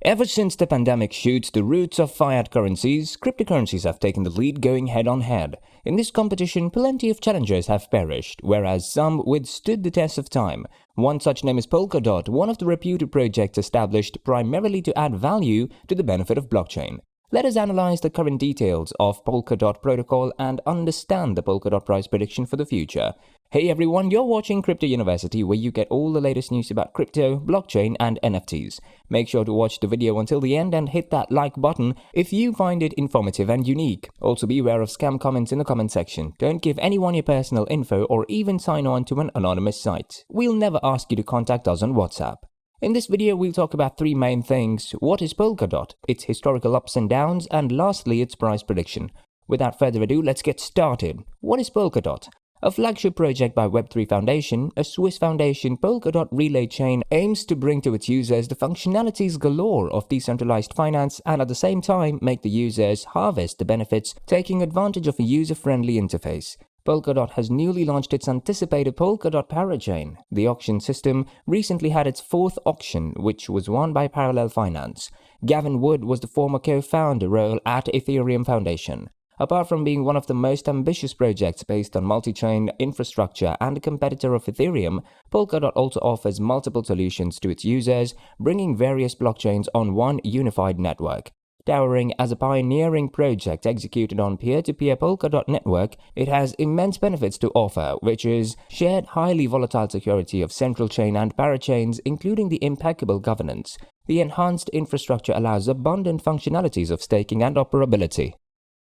Ever since the pandemic shoots the roots of fiat currencies, cryptocurrencies have taken the lead going head-on-head. In this competition, plenty of challengers have perished, whereas some withstood the test of time. One such name is Polkadot, one of the reputed projects established primarily to add value to the benefit of blockchain. Let us analyze the current details of Polkadot protocol and understand the Polkadot price prediction for the future. Hey everyone, you're watching Crypto University, where you get all the latest news about crypto, blockchain and NFTs. Make sure to watch the video until the end and hit that like button if you find it informative and unique. Also be aware of scam comments in the comment section. Don't give anyone your personal info or even sign on to an anonymous site. We'll never ask you to contact us on WhatsApp. In this video, we'll talk about three main things: what is Polkadot, its historical ups and downs, and lastly, its price prediction. Without further ado, let's get started. What is Polkadot? A flagship project by Web3 Foundation, a Swiss foundation, Polkadot relay chain aims to bring to its users the functionalities galore of decentralized finance and at the same time make the users harvest the benefits, taking advantage of a user-friendly interface. Polkadot has newly launched its anticipated Polkadot parachain. The auction system recently had its fourth auction, which was won by Parallel Finance. Gavin Wood was the former co-founder role at Ethereum Foundation. Apart from being one of the most ambitious projects based on multi-chain infrastructure and a competitor of Ethereum, Polkadot also offers multiple solutions to its users, bringing various blockchains on one unified network. Towering as a pioneering project executed on peer-to-peer Polkadot network, it has immense benefits to offer, which is shared highly volatile security of central chain and parachains, including the impeccable governance. The enhanced infrastructure allows abundant functionalities of staking and operability.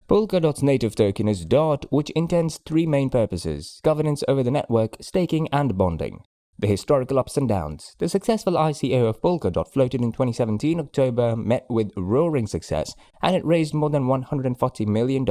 Polkadot's native token is DOT, which intends three main purposes: governance over the network, staking, and bonding. The historical ups and downs. The successful ICO of Polkadot, floated in 2017 October, met with roaring success, and it raised more than $140 million,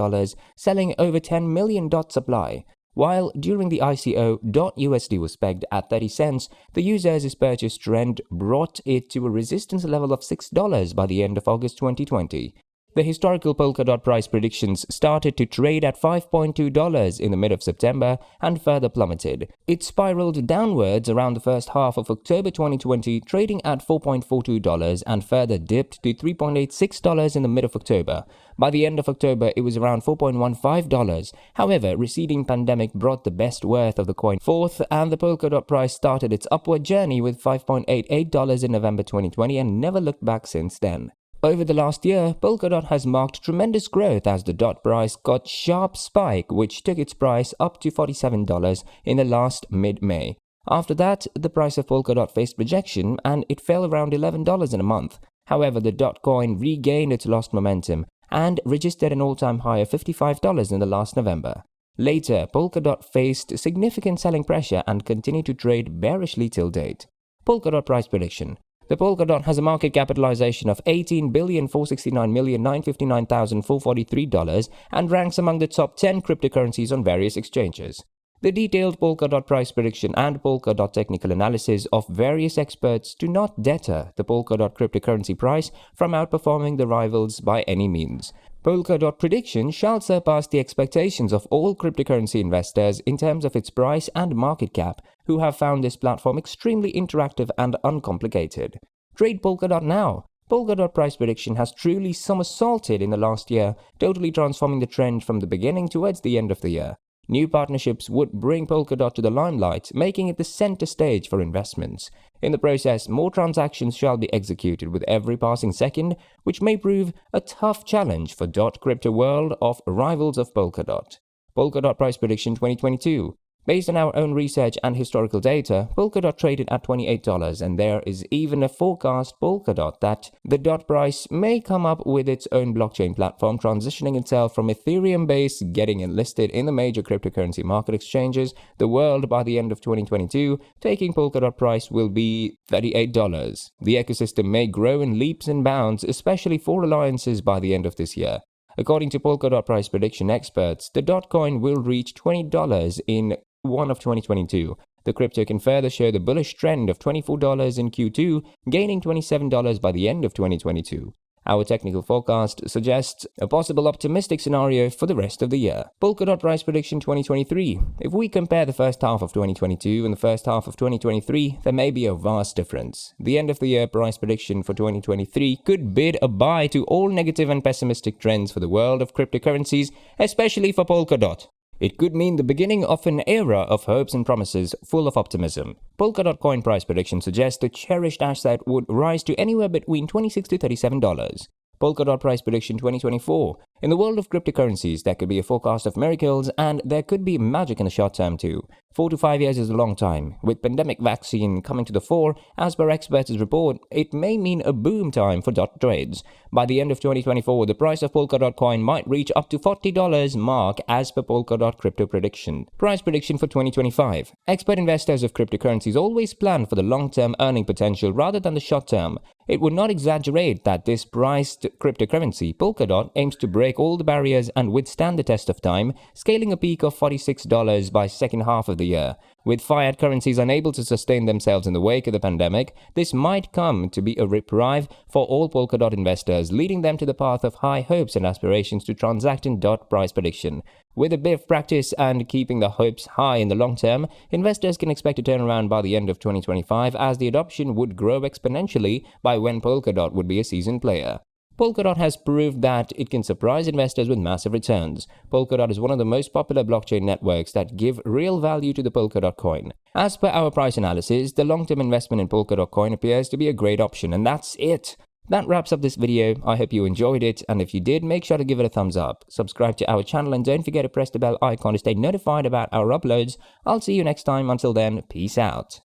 selling over 10 million DOT supply. While during the ICO, USD was pegged at 30 cents, the users' purchase trend brought it to a resistance level of $6 by the end of August 2020. The historical Polkadot price predictions started to trade at $5.2 in the mid of September and further plummeted. It spiraled downwards around the first half of October 2020, trading at $4.42 and further dipped to $3.86 in the mid of October. By the end of October, it was around $4.15. However, receding pandemic brought the best worth of the coin forth, and the Polkadot price started its upward journey with $5.88 in November 2020 and never looked back since then. Over the last year, Polkadot has marked tremendous growth as the DOT price got sharp spike, which took its price up to $47 in the last mid-May. After that, the price of Polkadot faced rejection and it fell around $11 in a month. However, the DOT coin regained its lost momentum and registered an all-time high of $55 in the last November. Later, Polkadot faced significant selling pressure and continued to trade bearishly till date. Polkadot price prediction. The Polkadot has a market capitalization of $18,469,959,443 and ranks among the top 10 cryptocurrencies on various exchanges. The detailed Polkadot price prediction and Polkadot technical analysis of various experts do not deter the Polkadot cryptocurrency price from outperforming the rivals by any means. Polkadot prediction shall surpass the expectations of all cryptocurrency investors in terms of its price and market cap, who have found this platform extremely interactive and uncomplicated. Trade Polkadot now. Polkadot price prediction has truly somersaulted in the last year, totally transforming the trend from the beginning towards the end of the year. New partnerships would bring Polkadot to the limelight, making it the center stage for investments. In the process, more transactions shall be executed with every passing second, which may prove a tough challenge for crypto world of rivals of Polkadot. Polkadot price prediction 2022. Based on our own research and historical data, Polkadot traded at $28, and there is even a forecast Polkadot that the DOT price may come up with its own blockchain platform, transitioning itself from Ethereum-based, getting enlisted in the major cryptocurrency market exchanges the world by the end of 2022, taking Polkadot price will be $38. The ecosystem may grow in leaps and bounds, especially for alliances by the end of this year. According to Polkadot price prediction experts, the DOT coin will reach $20 in Q1 of 2022. The crypto can further show the bullish trend of $24 in Q2, gaining $27 by the end of 2022. Our technical forecast suggests a possible optimistic scenario for the rest of the year. Polkadot Price Prediction 2023. If we compare the first half of 2022 and the first half of 2023, there may be a vast difference. The end of the year price prediction for 2023 could bid a bye to all negative and pessimistic trends for the world of cryptocurrencies, especially for Polkadot. It could mean the beginning of an era of hopes and promises full of optimism. Polkadot coin price prediction suggests the cherished asset would rise to anywhere between $26 to $37. Polkadot Price Prediction 2024. In the world of cryptocurrencies, there could be a forecast of miracles and there could be magic in the short term too. 4 to 5 years is a long time. With pandemic vaccine coming to the fore, as per experts' report, it may mean a boom time for dot trades. By the end of 2024, the price of Polkadot coin might reach up to $40 mark as per Polkadot crypto prediction. Price prediction for 2025. Expert investors of cryptocurrencies always plan for the long-term earning potential rather than the short term. It would not exaggerate that this priced cryptocurrency, Polkadot, aims to break all the barriers and withstand the test of time, scaling a peak of $46 by second half of the year. With fiat currencies unable to sustain themselves in the wake of the pandemic, this might come to be a reprieve for all Polkadot investors, leading them to the path of high hopes and aspirations to transact in dot price prediction. With a bit of practice and keeping the hopes high in the long term, investors can expect a turnaround by the end of 2025 as the adoption would grow exponentially by when Polkadot would be a seasoned player. Polkadot has proved that it can surprise investors with massive returns. Polkadot is one of the most popular blockchain networks that give real value to the Polkadot coin. As per our price analysis, the long-term investment in Polkadot coin appears to be a great option, and that's it. That wraps up this video. I hope you enjoyed it, and if you did, make sure to give it a thumbs up. Subscribe to our channel and don't forget to press the bell icon to stay notified about our uploads. I'll see you next time. Until then, peace out.